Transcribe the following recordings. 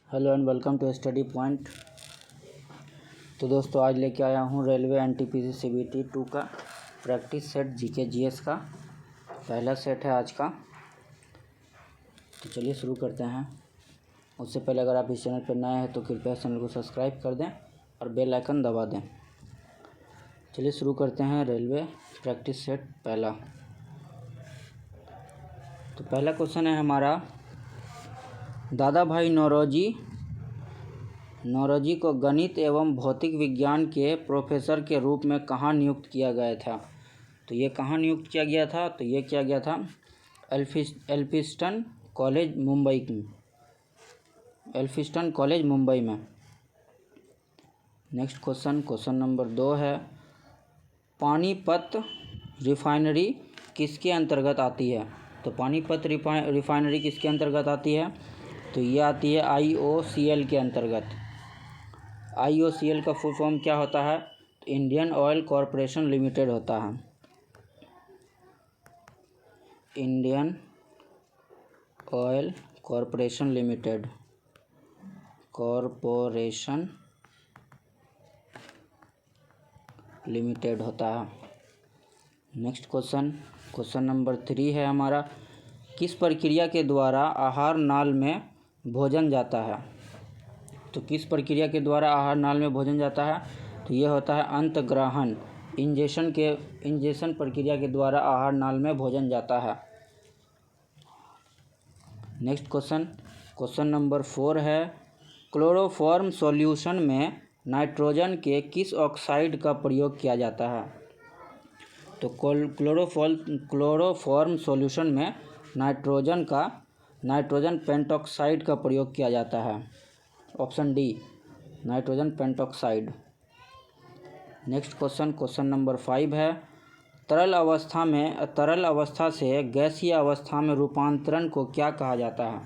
Hello and welcome to Study Point. तो दोस्तों आज लेके आया हूँ रेलवे एनटीपीसी सीबीटी 2 का प्रैक्टिस सेट जीके जीएस का पहला सेट है आज का। तो चलिए शुरू करते हैं। उससे पहले अगर आप इस चैनल पर नए हैं तो कृपया चैनल को सब्सक्राइब कर दें और बेल आइकन दबा दें। चलिए शुरू करते हैं रेलवे प्रैक्टिस सेट पहला। तो पहला क्वेश्चन है हमारा, दादा भाई नौरोजी को गणित एवं भौतिक विज्ञान के प्रोफेसर के रूप में कहाँ नियुक्त किया गया था। तो ये कहाँ नियुक्त किया गया था, तो ये किया गया था एल्फिंस्टन कॉलेज मुंबई में। नेक्स्ट क्वेश्चन नंबर 2 है, पानीपत रिफाइनरी किसके अंतर्गत आती है। तो पानीपत रिफाइनरी किसके अंतर्गत आती है, तो ये आती है IOCL के अंतर्गत। IOCL का फुल फॉर्म क्या होता है, तो इंडियन ऑयल कॉरपोरेशन लिमिटेड होता है। इंडियन ऑयल कॉरपोरेशन लिमिटेड होता है। नेक्स्ट क्वेश्चन नंबर 3 है हमारा, किस प्रक्रिया के द्वारा आहार नाल में भोजन जाता है। तो किस प्रक्रिया के द्वारा आहार नाल में भोजन जाता है, तो ये होता है अंतग्रहण। इंजेशन प्रक्रिया के द्वारा आहार नाल में भोजन जाता है। नेक्स्ट क्वेश्चन नंबर 4 है, क्लोरोफॉर्म सॉल्यूशन में नाइट्रोजन के किस ऑक्साइड का प्रयोग किया जाता है। तो क्लोरोफॉर्म सॉल्यूशन में नाइट्रोजन पेंटॉक्साइड का प्रयोग किया जाता है। Option D, nitrogen pentoxide. Next question number 5 है, तरल अवस्था से गैसीय अवस्था में रूपांतरण को क्या कहा जाता है।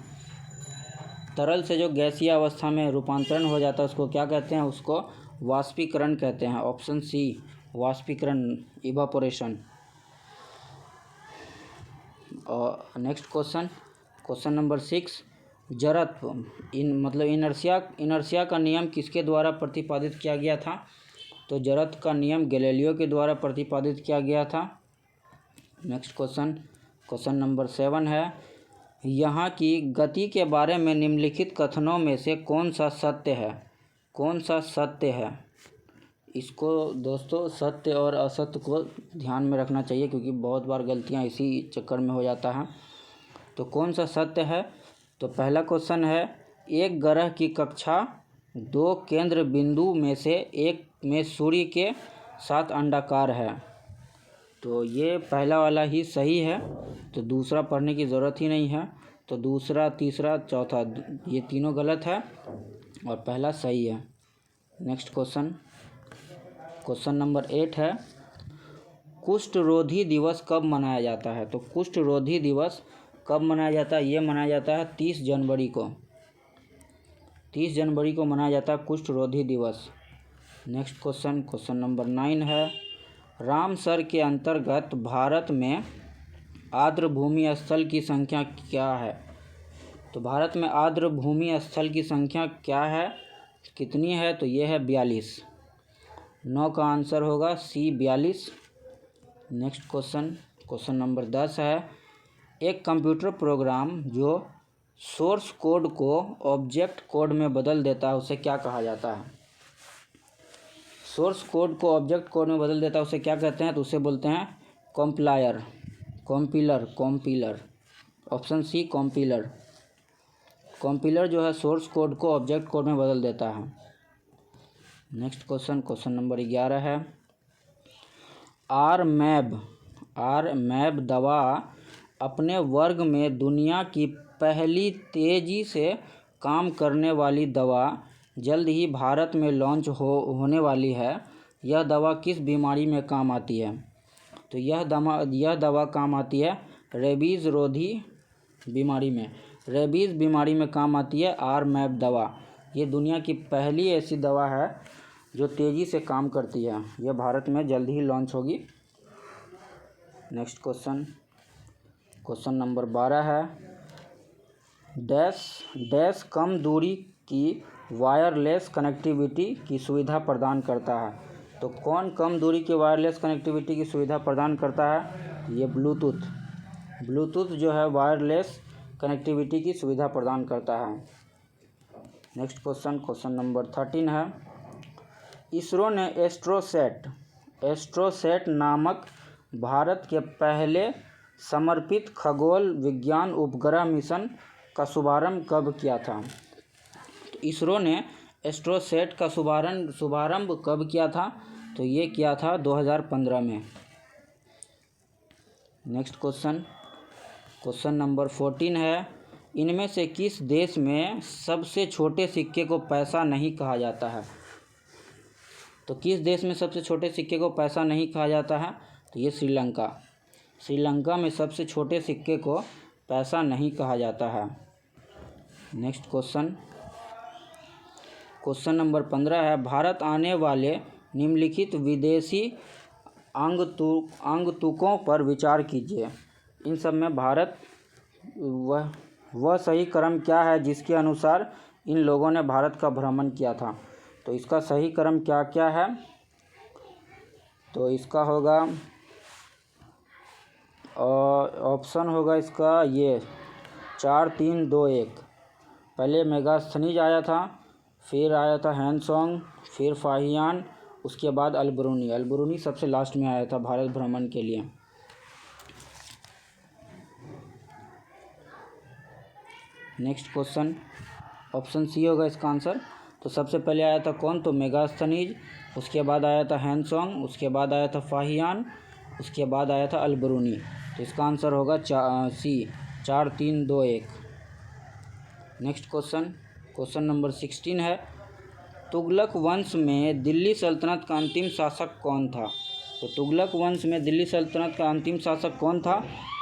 तरल से जो गैसीय अवस्था में रूपांतरण हो जाता है उसको क्या कहते हैं, उसको वाष्पीकरण कहते हैं। ऑप्शन सी, वाष्पीकरण, इवापोरेशन। और नेक्स्ट क्वेश्चन नंबर 6, जड़त्व इनर्शिया का नियम किसके द्वारा प्रतिपादित किया गया था। तो जड़त्व का नियम गैलीलियो के द्वारा प्रतिपादित किया गया था। नेक्स्ट क्वेश्चन नंबर 7 है, यहाँ की गति के बारे में निम्नलिखित कथनों में से कौन सा सत्य है। इसको दोस्तों सत्य और असत्य को ध्यान में रखना चाहिए क्योंकि बहुत बार गलतियाँ इसी चक्कर में हो जाता है। तो कौन सा सत्य है, तो पहला क्वेश्चन है, एक ग्रह की कक्षा 2 केंद्र बिंदु में से एक में सूर्य के 7 अंडाकार है। तो ये पहला वाला ही सही है, तो दूसरा पढ़ने की ज़रूरत ही नहीं है। तो दूसरा, तीसरा, चौथा ये तीनों गलत है और पहला सही है। नेक्स्ट क्वेश्चन नंबर 8 है, कुष्ठ रोधी दिवस कब मनाया जाता है। तो कुष्ठ रोधी दिवस कब मनाया जाता है, ये मनाया जाता है 30 जनवरी को। 30 जनवरी को मनाया जाता है कुष्ठ रोधी दिवस। नेक्स्ट क्वेश्चन नंबर 9 है, रामसर के अंतर्गत भारत में आर्द्र भूमि स्थल की संख्या क्या है। तो भारत में आर्द्र भूमि स्थल की संख्या क्या है, कितनी है, तो ये है 42। 9 का आंसर होगा सी, 42। नेक्स्ट क्वेश्चन नंबर 10 है, एक कंप्यूटर प्रोग्राम जो सोर्स कोड को ऑब्जेक्ट कोड में बदल देता है उसे क्या कहा जाता है। सोर्स कोड को ऑब्जेक्ट कोड में बदल देता है उसे क्या कहते हैं, तो उसे बोलते हैं कॉम्पिलर। ऑप्शन सी, कॉम्पिलर जो है सोर्स कोड को ऑब्जेक्ट कोड में बदल देता है। नेक्स्ट क्वेश्चन नंबर 11 है, आरमैब दवा अपने वर्ग में दुनिया की पहली तेज़ी से काम करने वाली दवा जल्द ही भारत में लॉन्च होने वाली है। यह दवा किस बीमारी में काम आती है। तो यह दवा काम आती है रेबीज़ रोधी बीमारी में काम आती है आरमैब दवा। ये दुनिया की पहली ऐसी दवा है जो तेज़ी से काम करती है। यह भारत में जल्द ही लॉन्च होगी। नेक्स्ट क्वेश्चन नंबर 12 है, डैश कम दूरी की वायरलेस कनेक्टिविटी की सुविधा प्रदान करता है। तो कौन कम दूरी की वायरलेस कनेक्टिविटी की सुविधा प्रदान करता है? ये ब्लूटूथ जो है वायरलेस कनेक्टिविटी की सुविधा प्रदान करता है। नेक्स्ट क्वेश्चन नंबर 13 है, इसरो ने एस्ट्रोसैट नामक भारत के पहले समर्पित खगोल विज्ञान उपग्रह मिशन का शुभारंभ कब किया था? तो इसरो ने एस्ट्रोसैट का शुभारंभ कब किया था? तो ये किया था 2015 में। नेक्स्ट क्वेश्चन नंबर 14 है, इनमें से किस देश में सबसे छोटे सिक्के को पैसा नहीं कहा जाता है? तो किस देश में सबसे छोटे सिक्के को पैसा नहीं कहा जाता है? तो ये श्रीलंका में सबसे छोटे सिक्के को पैसा नहीं कहा जाता है। नेक्स्ट क्वेश्चन नंबर 15 है, भारत आने वाले निम्नलिखित विदेशी आगंतुकों पर विचार कीजिए। इन सब में भारत वह सही क्रम क्या है जिसके अनुसार इन लोगों ने भारत का भ्रमण किया था? तो इसका सही क्रम क्या क्या है? तो इसका होगा ऑप्शन होगा इसका ये 4 3 2 1। पहले मेगास्थनीज आया था, फिर आया था हैंसोंग, फिर फाहियान, उसके बाद अल-बरूनी सबसे लास्ट में आया था भारत भ्रमण के लिए। नेक्स्ट क्वेश्चन ऑप्शन सी होगा इसका आंसर। तो सबसे पहले आया था कौन? तो मेगास्थनीज, उसके बाद आया था हैंसोंग, उसके बाद आया था फाहियान, उसके बाद आया था अल-बरूनी। तो इसका आंसर होगा सी 4 3 2 1। नेक्स्ट क्वेश्चन नंबर 16 है, तुगलक वंश में दिल्ली सल्तनत का अंतिम शासक कौन था? तो तुगलक वंश में दिल्ली सल्तनत का अंतिम शासक कौन था?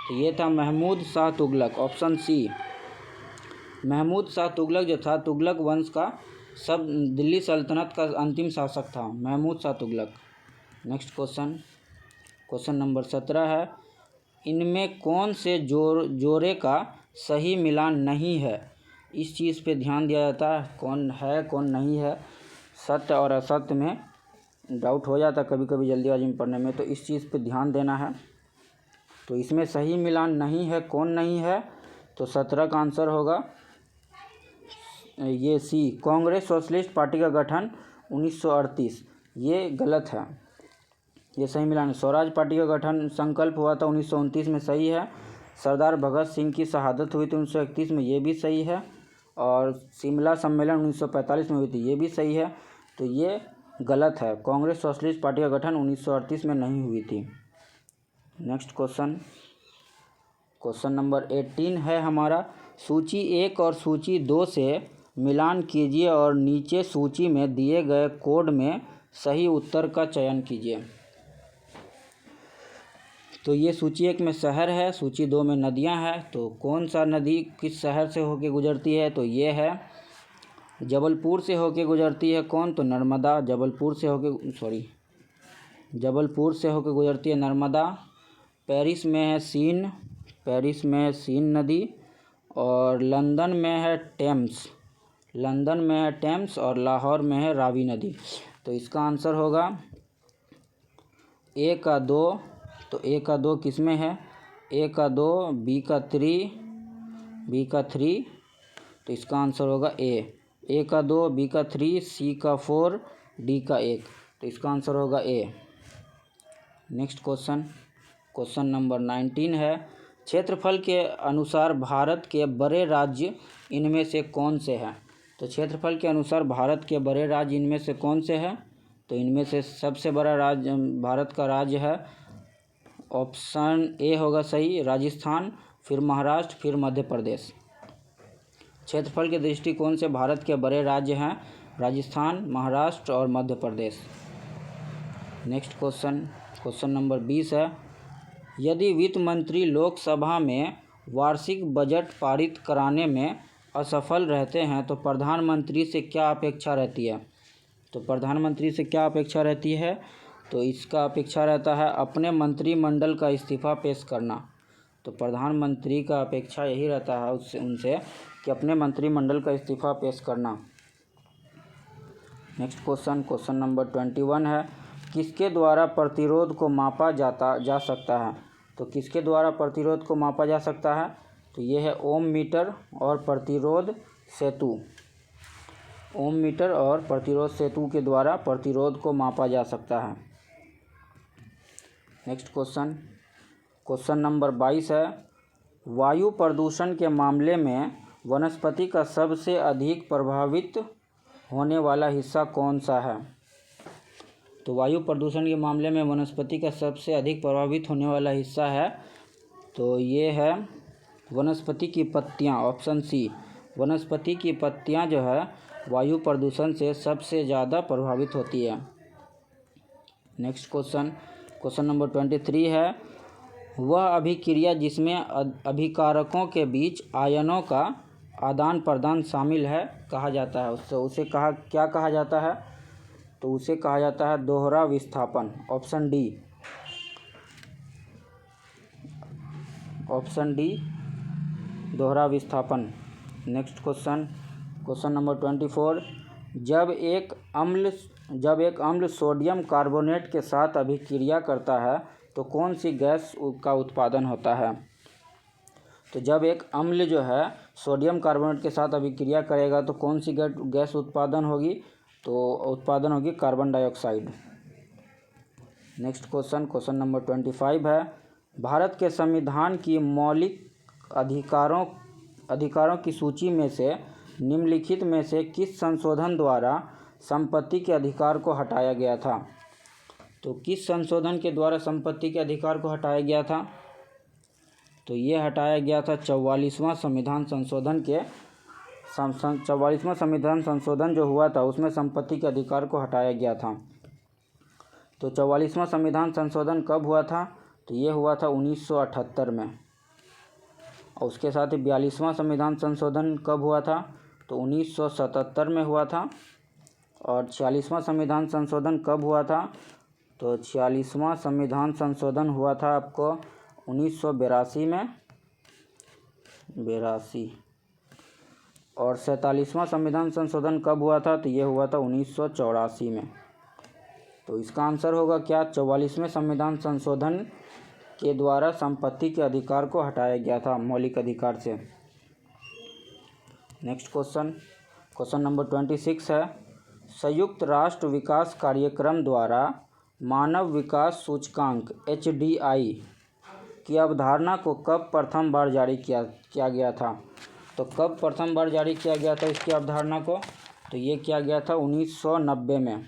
तो ये था महमूद शाह तुगलक। ऑप्शन सी, महमूद शाह तुगलक जो था तुगलक वंश का दिल्ली सल्तनत का अंतिम शासक था, Mahmud Shah Tughlaq. Next question number 17 है, इनमें कौन से जोड़े का सही मिलान नहीं है? इस चीज़ पे ध्यान दिया जाता है, कौन है कौन नहीं है। सत्य और असत्य में डाउट हो जाता कभी कभी जल्दीबाजी में पढ़ने में, तो इस चीज़ पे ध्यान देना है। तो इसमें सही मिलान नहीं है, कौन नहीं है? तो 17 का आंसर होगा ये सी, कांग्रेस सोशलिस्ट पार्टी का गठन 1938। ये गलत है, ये सही मिलान है। स्वराज पार्टी का गठन संकल्प हुआ था 1929 में, सही है। सरदार भगत सिंह की शहादत हुई थी 1931 में, ये भी सही है। और शिमला सम्मेलन 1945 में हुई थी, ये भी सही है। तो ये गलत है, कांग्रेस सोशलिस्ट पार्टी का गठन 1938 में नहीं हुई थी। नेक्स्ट क्वेश्चन नंबर 18 है हमारा, सूची 1 और सूची 2 से मिलान कीजिए और नीचे सूची में दिए गए कोड में सही उत्तर का चयन कीजिए। तो ये सूची 1 में शहर है, सूची 2 में नदियां हैं। तो कौन सा नदी किस शहर से होके गुजरती है? तो ये है जबलपुर से होके गुजरती है। कौन? तो नर्मदा। जबलपुर से होके गुजरती है नर्मदा। पेरिस में है सीन नदी। और लंदन में है टेम्स और लाहौर में है रावी नदी। तो इसका आंसर होगा ए का 2। तो ए का 2 किस में है? ए का 2, बी का 3। तो इसका आंसर होगा ए का 2, बी का 3, सी का 4, डी का 1। तो इसका आंसर होगा ए। नेक्स्ट क्वेश्चन नंबर 19 है, क्षेत्रफल के अनुसार भारत के बड़े राज्य इनमें से कौन से हैं? तो क्षेत्रफल के अनुसार भारत के बड़े राज्य इनमें से कौन से हैं? तो इनमें से सबसे बड़ा राज्य भारत का राज्य है, ऑप्शन ए होगा सही, राजस्थान, फिर महाराष्ट्र, फिर मध्य प्रदेश। क्षेत्रफल के दृष्टिकोण से भारत के बड़े राज्य हैं राजस्थान, महाराष्ट्र और Madhya Pradesh. Next question number 20 है, यदि वित्त मंत्री लोकसभा में वार्षिक बजट पारित कराने में असफल रहते हैं तो प्रधानमंत्री से क्या अपेक्षा रहती है? तो प्रधानमंत्री से क्या अपेक्षा रहती है? तो इसका अपेक्षा रहता है अपने मंत्रिमंडल का इस्तीफ़ा पेश करना। तो प्रधानमंत्री का अपेक्षा यही रहता है उनसे कि अपने मंत्रिमंडल का इस्तीफ़ा पेश करना। नेक्स्ट क्वेश्चन नंबर 21 है, किसके द्वारा प्रतिरोध को मापा जा सकता है? तो किसके द्वारा प्रतिरोध को मापा जा सकता है? तो ये है ओम मीटर और प्रतिरोध सेतु। ओम मीटर और प्रतिरोध सेतु के द्वारा प्रतिरोध को मापा जा सकता है। नेक्स्ट क्वेश्चन नंबर 22 है, वायु प्रदूषण के मामले में वनस्पति का सबसे अधिक प्रभावित होने वाला हिस्सा कौन सा है? तो वायु प्रदूषण के मामले में वनस्पति का सबसे अधिक प्रभावित होने वाला हिस्सा है, तो ये है वनस्पति की पत्तियाँ। ऑप्शन सी, वनस्पति की पत्तियाँ जो है वायु प्रदूषण से सबसे ज़्यादा प्रभावित होती है। नेक्स्ट क्वेश्चन नंबर 23 है, वह अभिक्रिया जिसमें अभिकारकों के बीच आयनों का आदान प्रदान शामिल है कहा जाता है? उसे क्या कहा जाता है? तो उसे कहा जाता है दोहरा विस्थापन। ऑप्शन डी दोहरा विस्थापन। नेक्स्ट क्वेश्चन नंबर 24, जब एक अम्ल सोडियम कार्बोनेट के साथ अभिक्रिया करता है तो कौन सी गैस का उत्पादन होता है? तो जब एक अम्ल जो है सोडियम कार्बोनेट के साथ अभिक्रिया करेगा तो कौन सी गैस उत्पादन होगी? तो उत्पादन होगी carbon dioxide. Next question number 25 है, भारत के संविधान की मौलिक अधिकारों की सूची में से निम्नलिखित में से किस संशोधन द्वारा संपत्ति के अधिकार को हटाया गया था? तो किस संशोधन के द्वारा संपत्ति के अधिकार को हटाया गया था? तो ये हटाया गया था 44वां संविधान संशोधन के 44वां संविधान संशोधन जो हुआ था उसमें संपत्ति के अधिकार को हटाया गया था। तो 44वां संविधान संशोधन कब हुआ था? तो ये हुआ था 1978 में। और उसके साथ ही 42वां संविधान संशोधन कब हुआ था? तो 1977 में हुआ था। और 46वां संविधान संशोधन कब हुआ था? तो 46वां संविधान संशोधन हुआ था आपको 1982 में 82। और 47वां संविधान संशोधन कब हुआ था? तो ये हुआ था 1984 में। तो इसका आंसर होगा क्या? 44वें संविधान संशोधन के द्वारा संपत्ति के अधिकार को हटाया गया था मौलिक अधिकार से। नेक्स्ट क्वेश्चन नंबर 26 है, संयुक्त राष्ट्र विकास कार्यक्रम द्वारा मानव विकास सूचकांक HDI की अवधारणा को कब प्रथम बार जारी किया गया था? तो कब प्रथम बार जारी किया गया था इसकी अवधारणा को? तो ये किया गया था 1990 में।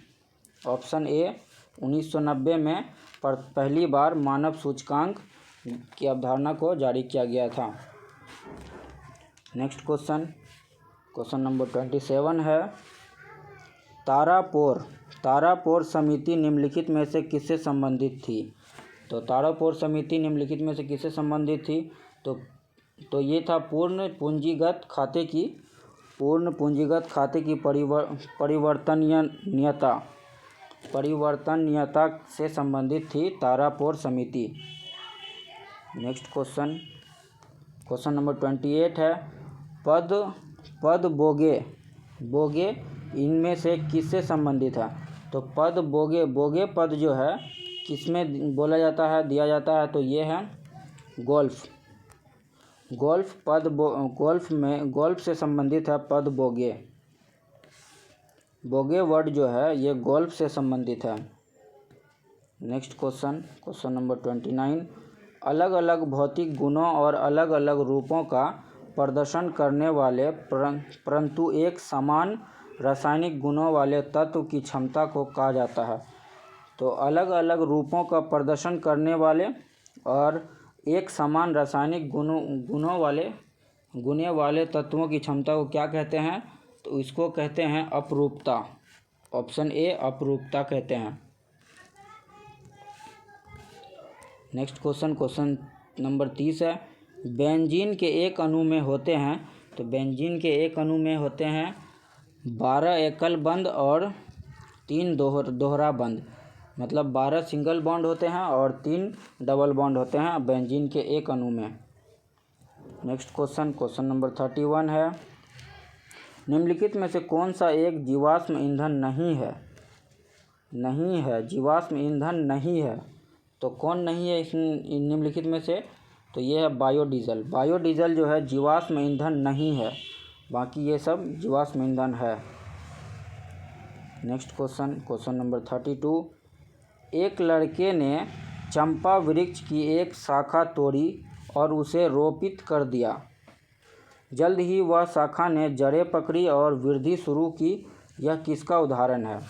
ऑप्शन ए, 1990 में पहली बार मानव सूचकांक की अवधारणा को जारी किया गया था। नेक्स्ट क्वेश्चन नंबर 27 है, तारापोर समिति निम्नलिखित में से किससे संबंधित थी? तो तारापोर समिति निम्नलिखित में से किससे संबंधित थी? तो ये था पूर्ण पूंजीगत खाते की परिवर्तनीयता से संबंधित थी तारापोर समिति। नेक्स्ट क्वेश्चन नंबर 28 है, पद बोगे इनमें से किससे संबंधित है? तो बोगे पद जो है किसमें बोला जाता है, दिया जाता है? तो ये है गोल्फ पद गोल्फ से संबंधित है पद बोगे वर्ड जो है ये गोल्फ से संबंधित है। नेक्स्ट क्वेश्चन नंबर 29, अलग अलग भौतिक गुणों और अलग अलग रूपों का प्रदर्शन करने वाले परंतु एक समान रासायनिक गुणों वाले तत्व की क्षमता को कहा जाता है। तो अलग अलग रूपों का प्रदर्शन करने वाले और एक समान रासायनिक गुणों वाले तत्वों की क्षमता को क्या कहते हैं? तो इसको कहते हैं अपरूपता। ऑप्शन ए, अपरूपता कहते हैं। नेक्स्ट क्वेश्चन नंबर 30 है, बेंजीन के एक अणु में होते हैं। तो बेंजीन के एक अणु में होते हैं 12 एकल बंद और 3 दोहरा बंद, मतलब 12 सिंगल बॉन्ड होते हैं और 3 डबल बॉन्ड होते हैं बेंजीन के एक अणु में। नेक्स्ट क्वेश्चन नंबर 31 है, निम्नलिखित में से कौन सा एक जीवाश्म ईंधन नहीं है जीवाश्म ईंधन नहीं है। तो कौन नहीं है इस निम्नलिखित में से? तो ये है बायोडीजल। बायोडीजल जो है जीवाश्म ईंधन नहीं है, बाकी ये सब जीवाश्म ईंधन है। Next question number 32। एक लड़के ने चंपा वृक्ष की एक शाखा तोड़ी और उसे रोपित कर दिया। जल्द ही वह शाखा ने जड़ें पकड़ी और वृद्धि शुरू की। यह किसका उदाहरण है?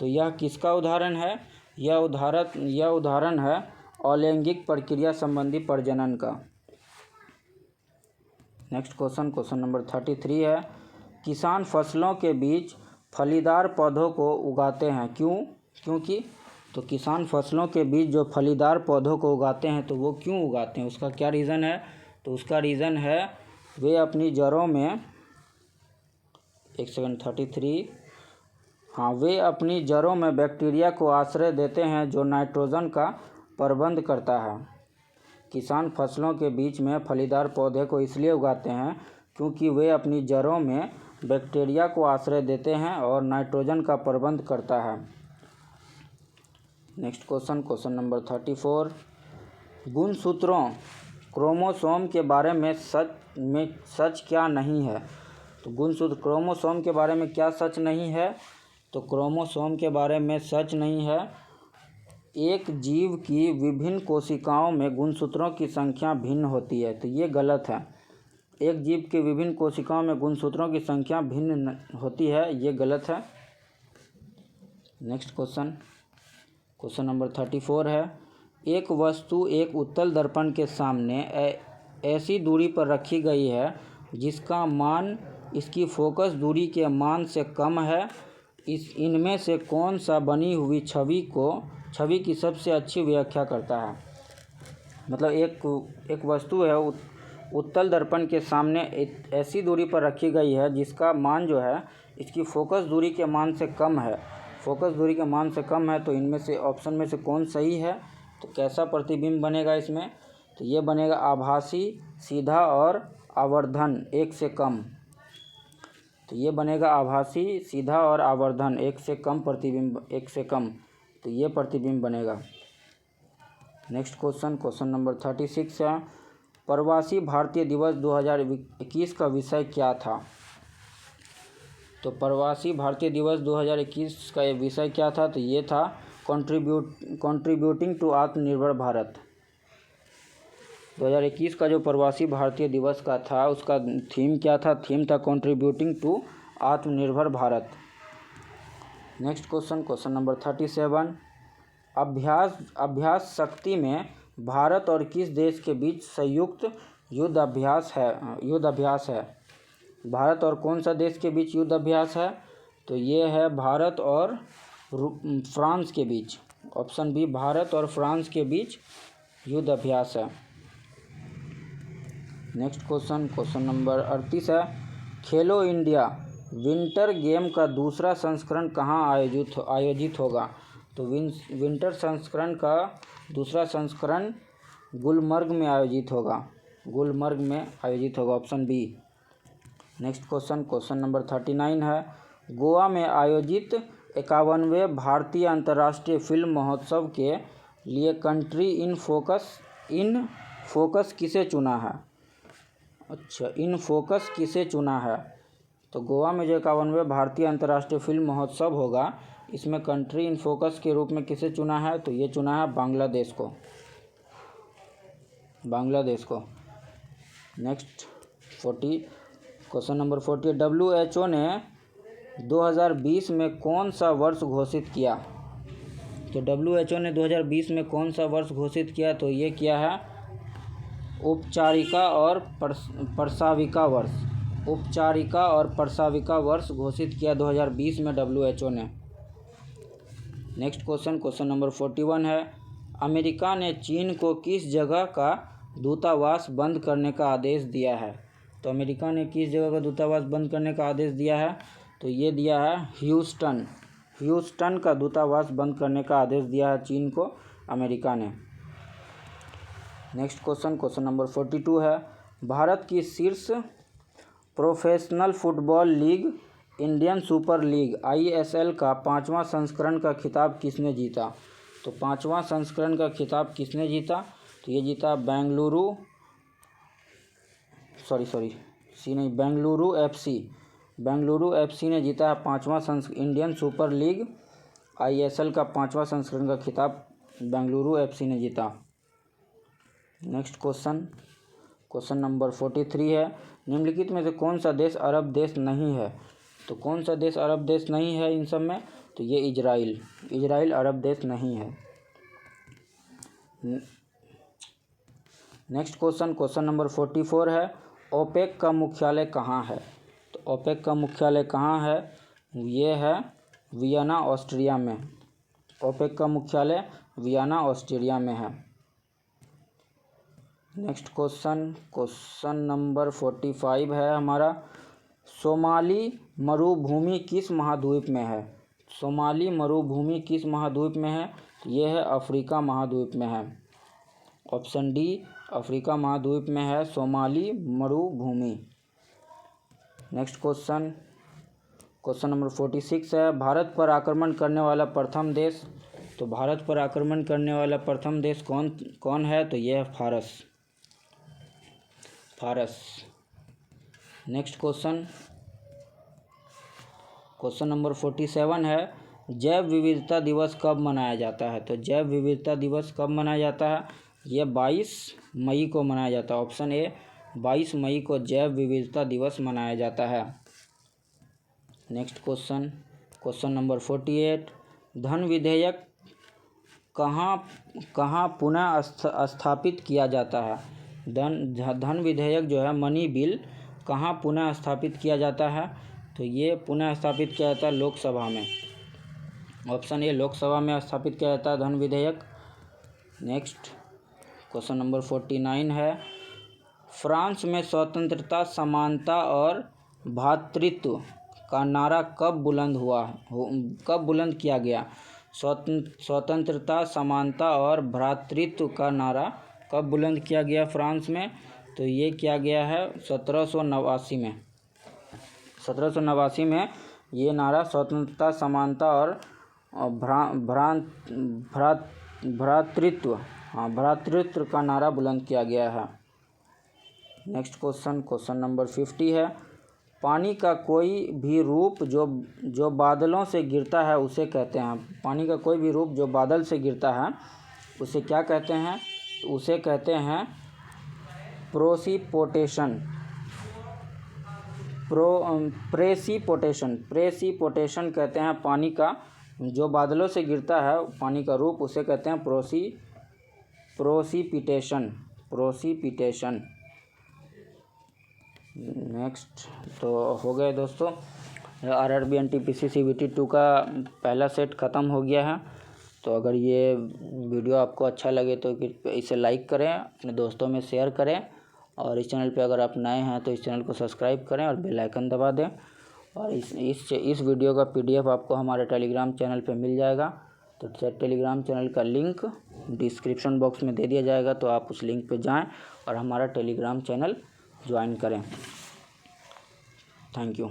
तो यह किसका उदाहरण है? यह उदाहरण है अलैंगिक प्रक्रिया संबंधी प्रजनन का। नेक्स्ट क्वेश्चन नंबर 33 है। किसान फसलों के बीच फलीदार पौधों को उगाते हैं क्योंकि तो किसान फसलों के बीच जो फलीदार पौधों को उगाते हैं तो वो क्यों उगाते हैं, उसका क्या रीज़न है? तो उसका रीज़न है वे अपनी जड़ों में 33 वे अपनी जड़ों में बैक्टीरिया को आश्रय देते हैं जो नाइट्रोजन का प्रबंध करता है। किसान फसलों के बीच में फलीदार पौधे को इसलिए उगाते हैं क्योंकि वे अपनी जड़ों में बैक्टीरिया को आश्रय देते हैं और नाइट्रोजन का प्रबंध करता है। Next question number 34। गुणसूत्रों क्रोमोसोम के बारे में सच क्या नहीं है? तो गुणसूत्र क्रोमोसोम के बारे में क्या सच नहीं है? तो क्रोमोसोम के बारे में सच नहीं है एक जीव की विभिन्न कोशिकाओं में गुणसूत्रों की संख्या भिन्न होती है। तो ये गलत है। एक जीव की विभिन्न कोशिकाओं में गुणसूत्रों की संख्या भिन्न होती है, ये गलत है। नेक्स्ट क्वेश्चन नंबर 34 है। एक वस्तु एक उत्तल दर्पण के सामने ऐसी दूरी पर रखी गई है जिसका मान इसकी फोकस दूरी के मान से कम है। इनमें से कौन सा बनी हुई छवि की सबसे अच्छी व्याख्या करता है? मतलब एक वस्तु है उत्तल दर्पण के सामने ऐसी दूरी पर रखी गई है जिसका मान जो है इसकी फोकस दूरी के मान से कम है। फोकस दूरी के मान से कम है, तो इनमें से ऑप्शन में से कौन सही है? तो कैसा प्रतिबिंब बनेगा इसमें? तो ये बनेगा आभासी, सीधा और आवर्धन एक से कम। तो ये बनेगा आभासी, सीधा और आवर्धन एक से कम प्रतिबिंब, एक से कम, तो ये प्रतिबिंब बनेगा। नेक्स्ट क्वेश्चन नंबर 36 है। प्रवासी भारतीय दिवस 2021 का विषय क्या था? तो प्रवासी भारतीय दिवस 2021 का ये विषय क्या था? तो ये था कंट्रीब्यूटिंग टू आत्मनिर्भर भारत। 2021 का जो प्रवासी भारतीय दिवस का था उसका थीम क्या था? थीम था कंट्रीब्यूटिंग टू आत्मनिर्भर भारत। Next question number 37। अभ्यास शक्ति में भारत और किस देश के बीच संयुक्त युद्ध अभ्यास है? भारत और कौन सा देश के बीच युद्ध अभ्यास है? तो ये है भारत और फ्रांस के बीच। ऑप्शन बी, भारत और फ्रांस के बीच युद्ध अभ्यास है। नेक्स्ट क्वेश्चन नंबर 38 है। खेलो इंडिया विंटर गेम का दूसरा संस्करण कहाँ आयोजित होगा? तो विंटर संस्करण का दूसरा संस्करण गुलमर्ग में आयोजित होगा। Option B. Next question number 39 है। गोवा में आयोजित 51वें भारतीय अंतर्राष्ट्रीय फिल्म महोत्सव के लिए कंट्री इन फोकस किसे चुना है? इन फोकस किसे चुना है? तो गोवा में जो 51वें भारतीय अंतर्राष्ट्रीय फिल्म महोत्सव होगा, इसमें कंट्री इन फोकस के रूप में किसे चुना है? तो ये चुना है बांग्लादेश को। Next question number 40। WHO ने 2020 में कौन सा वर्ष घोषित किया? तो WHO ने 2020 में कौन सा वर्ष घोषित किया? तो ये किया है उपचारिका और प्रसाविका वर्ष घोषित किया 2020 में WHO ने। नेक्स्ट क्वेश्चन नंबर 41 है। अमेरिका ने चीन को किस जगह का दूतावास बंद करने का आदेश दिया है? तो अमेरिका ने किस जगह का दूतावास बंद करने का आदेश दिया है? तो ये दिया है ह्यूस्टन का दूतावास बंद करने का आदेश दिया है चीन को अमेरिका ने। नेक्स्ट क्वेश्चन नंबर 42 है। भारत की शीर्ष professional football league Indian super league ISL का 5वां संस्करण का खिताब किसने जीता? तो 5वां संस्करण का खिताब किसने जीता? तो ये जीता बेंगलुरु FC ने जीता है 5वां इंडियन सुपर लीग ISL का 5वां संस्करण का खिताब बेंगलुरु FC ने जीता। नेक्स्ट क्वेश्चन नंबर 43 है, निम्नलिखित में से कौन सा देश अरब देश नहीं है? तो कौन सा देश अरब देश नहीं है इन सब में? तो ये इजराइल अरब देश नहीं है। नेक्स्ट क्वेश्चन नंबर 44 है, ओपेक का मुख्यालय कहाँ है? तो ओपेक का मुख्यालय कहाँ है? ये है वियना ऑस्ट्रिया में। ओपेक का मुख्यालय वियना ऑस्ट्रिया में है। नेक्स्ट क्वेश्चन नंबर 45 है हमारा, सोमाली मरुभूमि किस महाद्वीप में है? सोमाली मरुभूमि किस महाद्वीप में है? ये है अफ्रीका महाद्वीप में है। ऑप्शन डी अफ्रीका महाद्वीप में है सोमाली मरुभूमि। नेक्स्ट क्वेश्चन नंबर 46 है, भारत पर आक्रमण करने वाला प्रथम देश? तो भारत पर आक्रमण करने वाला प्रथम देश कौन है? तो यह है फारस। नेक्स्ट क्वेश्चन नंबर 47 है, जैव विविधता दिवस कब मनाया जाता है? तो जैव विविधता दिवस कब मनाया जाता है? यह 22 मई को मनाया जाता है। ऑप्शन ए 22 मई को जैव विविधता दिवस मनाया जाता है। नेक्स्ट क्वेश्चन नंबर 48, धन विधेयक कहाँ पुनः स्थापित किया जाता है? धन विधेयक जो है मनी बिल कहाँ पुनः स्थापित किया जाता है? तो ये पुनः स्थापित किया जाता है लोकसभा में। ऑप्शन ए लोकसभा में स्थापित किया जाता है धन विधेयक। नेक्स्ट क्वेश्चन नंबर 49 है, फ्रांस में स्वतंत्रता, समानता और भ्रातृत्व का नारा कब बुलंद किया गया? स्वतंत्रता, समानता और भ्रातृत्व का नारा कब बुलंद किया गया फ्रांस में? तो ये किया गया है 1789 में। 1789 में ये नारा स्वतंत्रता, समानता और भ्रातृत्व का नारा बुलंद किया गया है। नेक्स्ट क्वेश्चन नंबर 50 है, पानी का कोई भी रूप जो बादलों से गिरता है उसे कहते हैं? पानी का कोई भी रूप जो बादल से गिरता है उसे क्या कहते हैं? तो उसे कहते हैं प्रेसिपिटेशन कहते हैं। पानी का जो बादलों से गिरता है पानी का रूप उसे कहते हैं प्रेसिपिटेशन। नेक्स्ट तो हो गए दोस्तों, RRB NTPC CBT 2 का पहला सेट ख़त्म हो गया है। तो अगर ये वीडियो आपको अच्छा लगे तो इसे लाइक करें, अपने दोस्तों में शेयर करें, और इस चैनल पे अगर आप नए हैं तो इस चैनल को सब्सक्राइब करें और बेल आइकन दबा दें। और इस वीडियो का PDF आपको हमारे टेलीग्राम चैनल पे मिल जाएगा। तो टेलीग्राम चैनल का लिंक डिस्क्रिप्शन बॉक्स में दे दिया जाएगा, तो आप उस लिंक पे जाएं और हमारा टेलीग्राम चैनल ज्वाइन करें। Thank you.